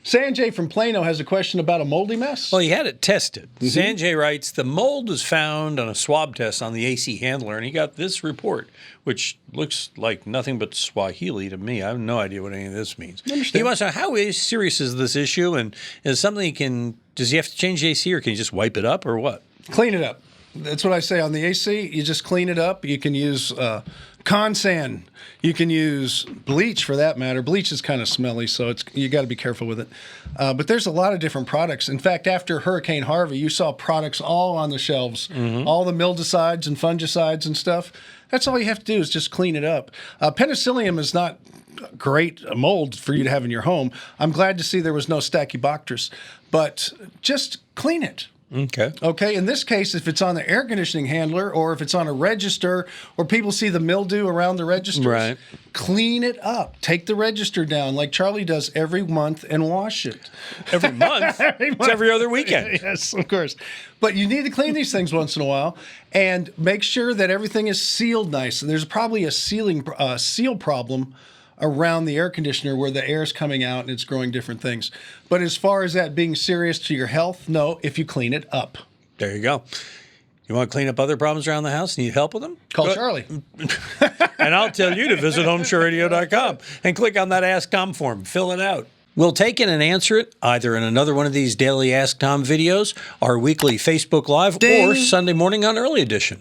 Sanjay from Plano has a question about a moldy mess. Well, he had it tested. Sanjay writes, the mold was found on a swab test on the AC handler, and he got this report, which looks like nothing but Swahili to me. I have no idea what any of this means. He wants to know, how serious is this issue, and is something does he have to change the AC, or can he just wipe it up, or what? Clean it up. That's what I say on the AC. You just clean it up. You can use Consan. You can use bleach for that matter. Bleach is kind of smelly, so you got to be careful with it. But there's a lot of different products. In fact, after Hurricane Harvey, you saw products all on the shelves, all the mildicides and fungicides and stuff. That's all you have to do is just clean it up. Penicillium is not great mold for you to have in your home. I'm glad to see there was no Stachybotrys, but just clean it. Okay. In this case, if it's on the air conditioning handler or if it's on a register or people see the mildew around the registers, clean it up. Take the register down like Charlie does every month and wash it. Every month? It's every other weekend. Yes, of course. But you need to clean these things once in a while and make sure that everything is sealed nice. There's probably a seal problem around the air conditioner where the air is coming out and it's growing different things. But as far as that being serious to your health, no, if you clean it up. There you go. You want to clean up other problems around the house? Need help with them? Call Charlie. And I'll tell you to visit HomeShowRadio.com and click on that Ask Tom form. Fill it out. We'll take it and answer it either in another one of these daily Ask Tom videos, our weekly Facebook Live, or Sunday morning on Early Edition.